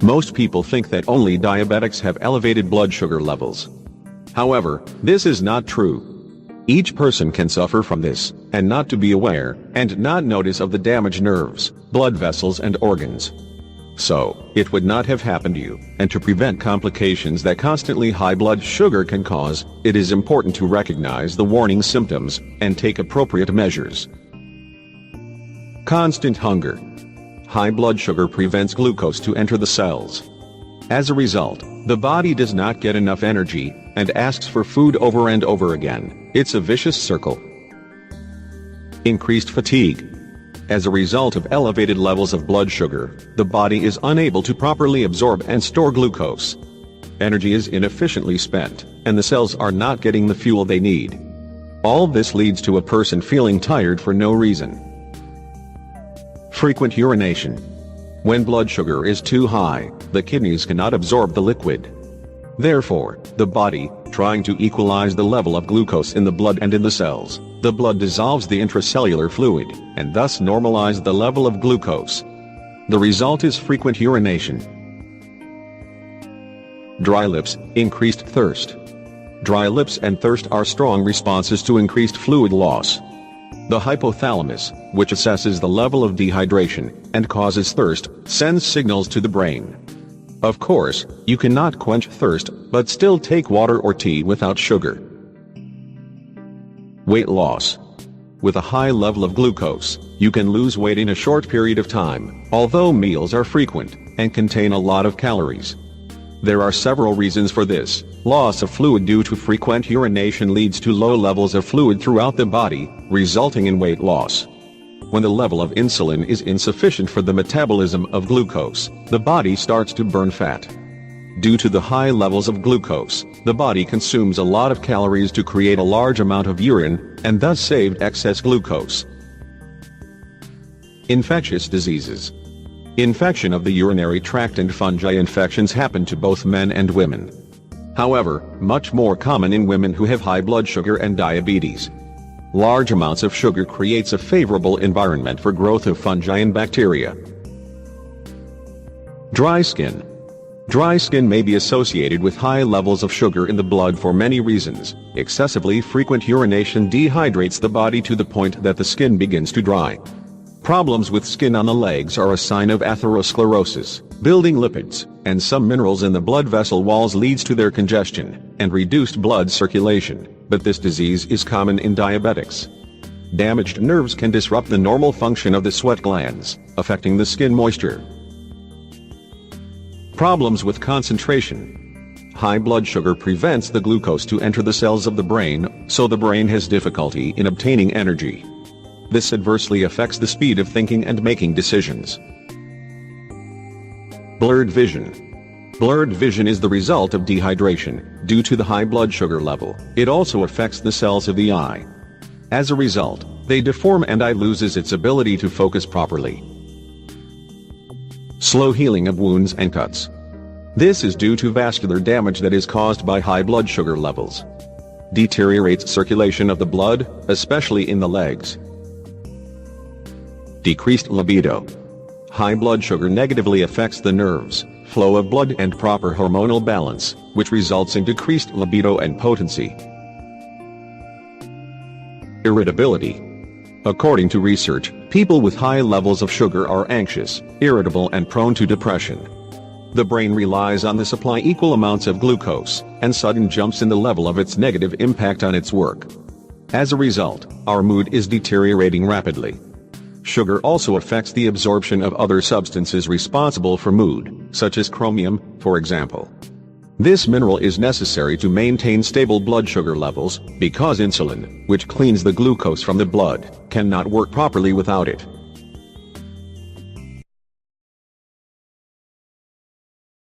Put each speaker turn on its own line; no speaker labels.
Most people think that only diabetics have elevated blood sugar levels. However, this is not true. Each person can suffer from this, and not to be aware, and not notice of the damaged nerves, blood vessels and organs. So, it would not have happened to you, and to prevent complications that constantly high blood sugar can cause, it is important to recognize the warning symptoms, and take appropriate measures. Constant hunger. High blood sugar prevents glucose to enter the cells. As a result, the body does not get enough energy, and asks for food over and over again. It's a vicious circle. Increased fatigue. As a result of elevated levels of blood sugar, the body is unable to properly absorb and store glucose. Energy is inefficiently spent, and the cells are not getting the fuel they need. All this leads to a person feeling tired for no reason. Frequent urination. When blood sugar is too high, the kidneys cannot absorb the liquid. Therefore, the body, trying to equalize the level of glucose in the blood and in the cells, the blood dissolves the intracellular fluid, and thus normalize the level of glucose. The result is frequent urination. Dry lips, increased thirst. Dry lips and thirst are strong responses to increased fluid loss. The hypothalamus, which assesses the level of dehydration, and causes thirst, sends signals to the brain. Of course, you cannot quench thirst, but still take water or tea without sugar. Weight loss. With a high level of glucose, you can lose weight in a short period of time, although meals are frequent, and contain a lot of calories. There are several reasons for this. Loss of fluid due to frequent urination leads to low levels of fluid throughout the body, resulting in weight loss. When the level of insulin is insufficient for the metabolism of glucose, the body starts to burn fat. Due to the high levels of glucose, the body consumes a lot of calories to create a large amount of urine, and thus saved excess glucose. Infectious diseases. Infection of the urinary tract and fungi infections happen to both men and women. However, much more common in women who have high blood sugar and diabetes. Large amounts of sugar creates a favorable environment for growth of fungi and bacteria. Dry skin. Dry skin may be associated with high levels of sugar in the blood for many reasons. Excessively frequent urination dehydrates the body to the point that the skin begins to dry. Problems with skin on the legs are a sign of atherosclerosis. Building lipids and some minerals in the blood vessel walls leads to their congestion and reduced blood circulation, but this disease is common in diabetics. Damaged nerves can disrupt the normal function of the sweat glands, affecting the skin moisture. Problems with concentration. High blood sugar prevents the glucose to enter the cells of the brain, so the brain has difficulty in obtaining energy. This adversely affects the speed of thinking and making decisions. Blurred vision. Blurred vision is the result of dehydration, due to the high blood sugar level. It also affects the cells of the eye. As a result, they deform and eye loses its ability to focus properly. Slow healing of wounds and cuts. This is due to vascular damage that is caused by high blood sugar levels. Deteriorates circulation of the blood, especially in the legs. Decreased libido. High blood sugar negatively affects the nerves, flow of blood and proper hormonal balance, which results in decreased libido and potency. Irritability. According to research, people with high levels of sugar are anxious, irritable and prone to depression. The brain relies on the supply equal amounts of glucose, and sudden jumps in the level of its negative impact on its work. As a result, our mood is deteriorating rapidly. Sugar also affects the absorption of other substances responsible for mood, such as chromium, for example. This mineral is necessary to maintain stable blood sugar levels, because insulin, which cleans the glucose from the blood, cannot work properly without it.